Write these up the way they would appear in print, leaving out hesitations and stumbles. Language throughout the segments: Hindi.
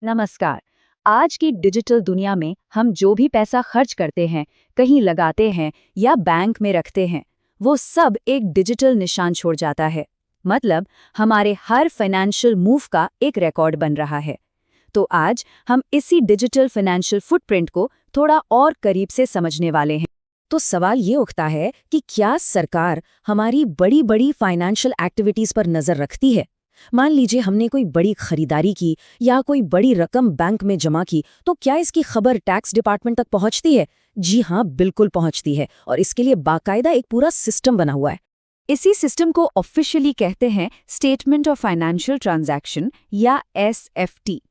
नमस्कार। आज की डिजिटल दुनिया में हम जो भी पैसा खर्च करते हैं, कहीं लगाते हैं या बैंक में रखते हैं, वो सब एक डिजिटल निशान छोड़ जाता है। मतलब हमारे हर फाइनेंशियल मूव का एक रिकॉर्ड बन रहा है। तो आज हम इसी डिजिटल फाइनेंशियल फुटप्रिंट को थोड़ा और करीब से समझने वाले हैं। तो सवाल ये उठता है कि क्या सरकार हमारी बड़ी बड़ी फाइनेंशियल एक्टिविटीज पर नजर रखती है? मान लीजिए हमने कोई बड़ी खरीदारी की या कोई बड़ी रकम बैंक में जमा की, तो क्या इसकी खबर टैक्स डिपार्टमेंट तक पहुंचती है? जी हाँ, बिल्कुल पहुंचती है, और इसके लिए बाकायदा एक पूरा सिस्टम बना हुआ है। इसी सिस्टम को ऑफिशियली कहते हैं स्टेटमेंट ऑफ फाइनेंशियल ट्रांजैक्शन या एसएफटी।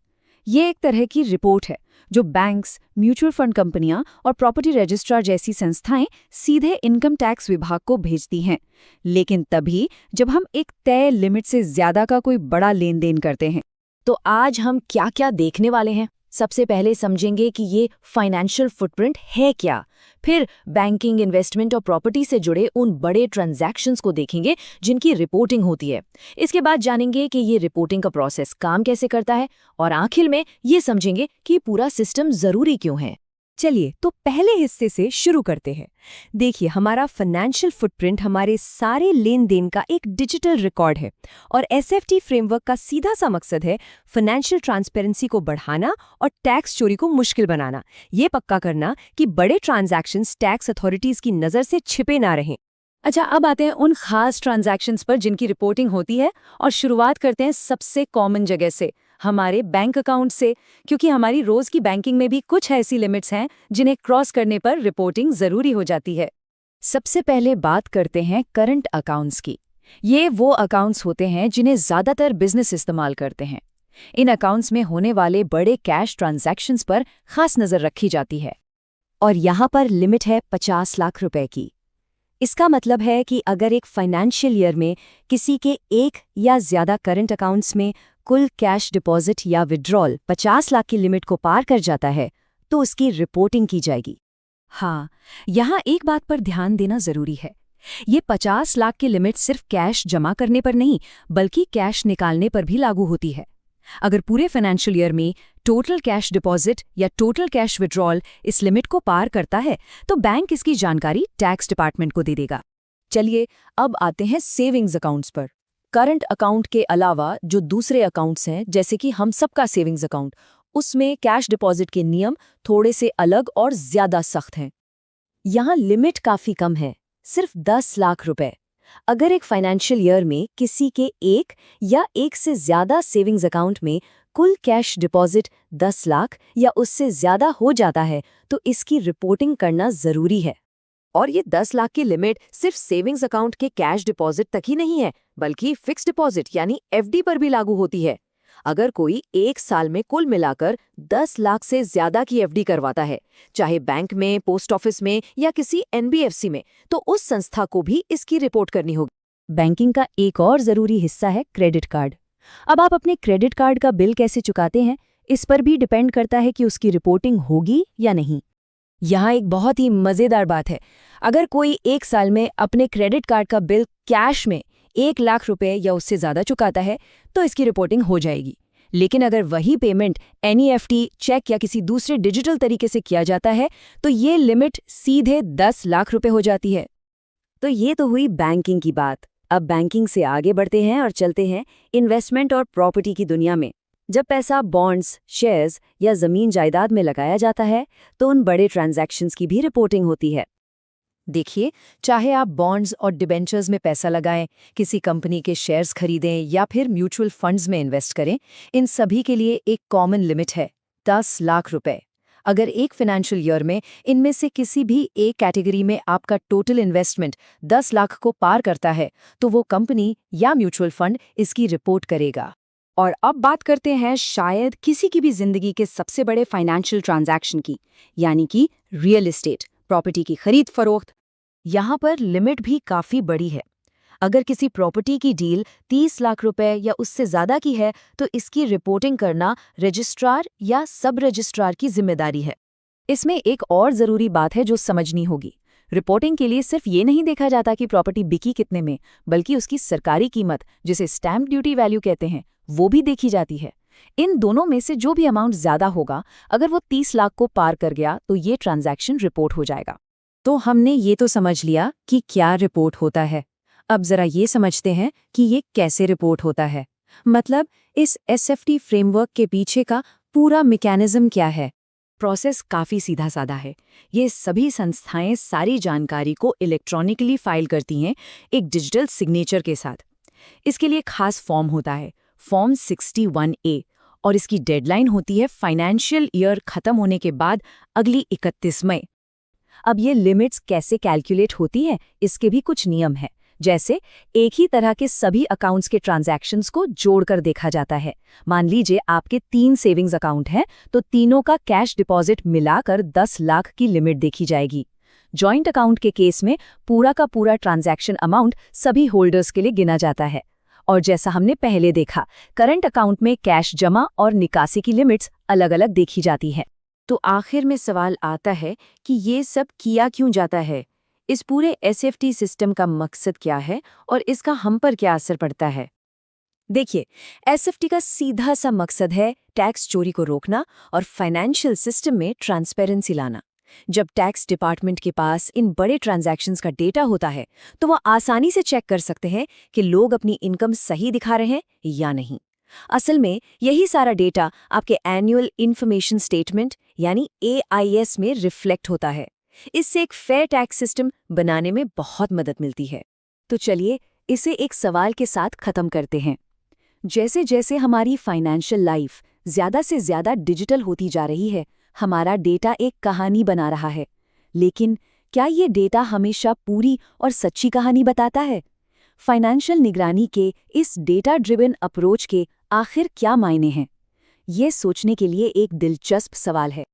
ये एक तरह की रिपोर्ट है जो बैंक्स, म्यूचुअल फंड कंपनियां और प्रॉपर्टी रजिस्ट्रार जैसी संस्थाएं सीधे इनकम टैक्स विभाग को भेजती हैं। लेकिन तभी जब हम एक तय लिमिट से ज्यादा का कोई बड़ा लेन देन करते हैं। तो आज हम क्या क्या देखने वाले हैं? सबसे पहले समझेंगे कि ये फाइनेंशियल फुटप्रिंट है क्या। फिर बैंकिंग, इन्वेस्टमेंट और प्रॉपर्टी से जुड़े उन बड़े ट्रांजैक्शंस को देखेंगे जिनकी रिपोर्टिंग होती है। इसके बाद जानेंगे कि ये रिपोर्टिंग का प्रोसेस काम कैसे करता है, और आखिर में ये समझेंगे कि पूरा सिस्टम जरूरी क्यों है। चलिए तो पहले हिस्से से शुरू करते हैं। देखिए, हमारा फाइनेंशियल फुटप्रिंट हमारे सारे लेन देन का एक डिजिटल रिकॉर्ड है, और एसएफटी फ्रेमवर्क का सीधा सा मकसद है फाइनेंशियल ट्रांसपेरेंसी को बढ़ाना और टैक्स चोरी को मुश्किल बनाना। ये पक्का करना कि बड़े ट्रांजैक्शंस टैक्स अथॉरिटीज की नज़र से छिपे ना रहें। अच्छा, अब आते हैं उन खास ट्रांजैक्शंस पर जिनकी रिपोर्टिंग होती है, और शुरुआत करते हैं सबसे कॉमन जगह से, हमारे बैंक अकाउंट से, क्योंकि हमारी रोज की बैंकिंग में भी कुछ ऐसी लिमिट्स हैं जिन्हें क्रॉस करने पर रिपोर्टिंग जरूरी हो जाती है। सबसे पहले बात करते हैं करंट अकाउंट्स की। ये वो अकाउंट्स होते हैं जिन्हें ज्यादातर बिजनेस इस्तेमाल करते हैं। इन अकाउंट्स में होने वाले बड़े कैश ट्रांजैक्शंस पर खास नजर रखी जाती है। और यहाँ पर लिमिट है 50 लाख रुपए की। इसका मतलब है कि अगर एक फाइनेंशियल ईयर में किसी के एक या ज्यादा करंट अकाउंट्स में कुल कैश डिपॉजिट या विड्रॉल 50 लाख की लिमिट को पार कर जाता है, तो उसकी रिपोर्टिंग की जाएगी। हाँ, यहाँ एक बात पर ध्यान देना जरूरी है। ये 50 लाख की लिमिट सिर्फ कैश जमा करने पर नहीं, बल्कि कैश निकालने पर भी लागू होती है। अगर पूरे फाइनेंशियल ईयर में टोटल कैश डिपॉजिट या टोटल कैश विड्रॉल इस लिमिट को पार करता है, तो बैंक इसकी जानकारी टैक्स डिपार्टमेंट को दे देगा। चलिए अब आते हैं सेविंग्स अकाउंट्स पर। करंट अकाउंट के अलावा जो दूसरे अकाउंट्स हैं, जैसे कि हम सबका सेविंग्स अकाउंट, उसमें कैश डिपॉजिट के नियम थोड़े से अलग और ज्यादा सख्त हैं। यहाँ लिमिट काफी कम है, सिर्फ 10 लाख रुपए। अगर एक फाइनेंशियल ईयर में किसी के एक या एक से ज्यादा सेविंग्स अकाउंट में कुल कैश डिपॉजिट 10 लाख या उससे ज्यादा हो जाता है, तो इसकी रिपोर्टिंग करना जरूरी है। और ये 10 लाख की लिमिट सिर्फ सेविंग्स अकाउंट के कैश डिपॉजिट तक ही नहीं है, बल्कि फिक्स्ड डिपॉजिट यानी एफडी पर भी लागू होती है। अगर कोई एक साल में कुल मिलाकर 10 लाख से ज्यादा की एफडी करवाता है, चाहे बैंक में, पोस्ट ऑफिस में या किसी एनबीएफसी में, तो उस संस्था को भी इसकी रिपोर्ट करनी होगी। बैंकिंग का एक और जरूरी हिस्सा है क्रेडिट कार्ड। अब आप अपने क्रेडिट कार्ड का बिल कैसे चुकाते हैं, इस पर भी डिपेंड करता है कि उसकी रिपोर्टिंग होगी या नहीं। यहाँ एक बहुत ही मजेदार बात है। अगर कोई एक साल में अपने क्रेडिट कार्ड का बिल कैश में 1 लाख रुपए या उससे ज्यादा चुकाता है, तो इसकी रिपोर्टिंग हो जाएगी। लेकिन अगर वही पेमेंट एनईएफटी, चेक या किसी दूसरे डिजिटल तरीके से किया जाता है, तो ये लिमिट सीधे 10 लाख रुपए हो जाती है। तो ये तो हुई बैंकिंग की बात। अब बैंकिंग से आगे बढ़ते हैं और चलते हैं इन्वेस्टमेंट और प्रॉपर्टी की दुनिया में। जब पैसा बॉन्ड्स, शेयर्स या जमीन जायदाद में लगाया जाता है, तो उन बड़े ट्रांजैक्शंस की भी रिपोर्टिंग होती है। देखिए, चाहे आप बॉन्ड्स और डिबेंचर्स में पैसा लगाएं, किसी कंपनी के शेयर्स खरीदें या फिर म्यूचुअल फंड्स में इन्वेस्ट करें, इन सभी के लिए एक कॉमन लिमिट है, 10 लाख रुपए। अगर एक फाइनेंशियल ईयर में इनमें से किसी भी एक कैटेगरी में आपका टोटल इन्वेस्टमेंट 10 लाख को पार करता है, तो वो कंपनी या म्यूचुअल फंड इसकी रिपोर्ट करेगा। और अब बात करते हैं शायद किसी की भी जिंदगी के सबसे बड़े फाइनेंशियल ट्रांजैक्शन की, यानी कि रियल एस्टेट, प्रॉपर्टी की खरीद फरोख्त। यहाँ पर लिमिट भी काफी बड़ी है। अगर किसी प्रॉपर्टी की डील 30 लाख रुपए या उससे ज्यादा की है, तो इसकी रिपोर्टिंग करना रजिस्ट्रार या सब रजिस्ट्रार की जिम्मेदारी है। इसमें एक और जरूरी बात है जो समझनी होगी। रिपोर्टिंग के लिए सिर्फ ये नहीं देखा जाता कि प्रॉपर्टी बिकी कितने में, बल्कि उसकी सरकारी कीमत, जिसे स्टैम्प ड्यूटी वैल्यू कहते हैं, वो भी देखी जाती है। इन दोनों में से जो भी अमाउंट ज़्यादा होगा, अगर वो 30 लाख को पार कर गया तो ये ट्रांजैक्शन रिपोर्ट हो जाएगा। तो हमने ये तो समझ लिया कि क्या रिपोर्ट होता है। अब जरा ये समझते हैं कि ये कैसे रिपोर्ट होता है। मतलब इस एसएफटी फ्रेमवर्क के पीछे का पूरा मैकेनिज्म क्या है। प्रोसेस काफ़ी सीधा साधा है। ये सभी संस्थाएं सारी जानकारी को इलेक्ट्रॉनिकली फाइल करती हैं, एक डिजिटल सिग्नेचर के साथ। इसके लिए खास फॉर्म होता है, फॉर्म 61A, और इसकी डेडलाइन होती है फाइनेंशियल ईयर खत्म होने के बाद अगली 31 मई। अब ये लिमिट्स कैसे कैलकुलेट होती हैं, इसके भी कुछ नियम हैं। जैसे एक ही तरह के सभी अकाउंट्स के ट्रांजैक्शंस को जोड़कर देखा जाता है। मान लीजिए आपके 3 सेविंग्स अकाउंट हैं, तो तीनों का कैश डिपॉजिट मिलाकर 10 लाख की लिमिट देखी जाएगी। जॉइंट अकाउंट के केस में पूरा का पूरा ट्रांजैक्शन अमाउंट सभी होल्डर्स के लिए गिना जाता है। और जैसा हमने पहले देखा, करंट अकाउंट में कैश जमा और निकासी की लिमिट्स अलग-अलग देखी जाती हैं। तो आखिर में सवाल आता है कि ये सब किया क्यों जाता है? इस पूरे एसएफटी सिस्टम का मकसद क्या है और इसका हम पर क्या असर पड़ता है? देखिए, एसएफटी का सीधा सा मकसद है टैक्स चोरी को रोकना और फाइनेंशियल सिस्टम में ट्रांसपेरेंसी लाना। जब टैक्स डिपार्टमेंट के पास इन बड़े ट्रांजैक्शंस का डेटा होता है, तो वह आसानी से चेक कर सकते हैं कि लोग अपनी इनकम सही दिखा रहे हैं या नहीं। असल में यही सारा डेटा आपके एनुअल इन्फॉर्मेशन स्टेटमेंट यानी AIS में रिफ्लेक्ट होता है। इससे एक फेयर टैक्स सिस्टम बनाने में बहुत मदद मिलती है। तो चलिए इसे एक सवाल के साथ खत्म करते हैं। जैसे जैसे हमारी फाइनेंशियल लाइफ ज़्यादा से ज़्यादा डिजिटल होती जा रही है, हमारा डेटा एक कहानी बना रहा है। लेकिन क्या ये डेटा हमेशा पूरी और सच्ची कहानी बताता है? फाइनेंशियल निगरानी के इस डेटा ड्रिवन अप्रोच के आखिर क्या मायने हैं? ये सोचने के लिए एक दिलचस्प सवाल है।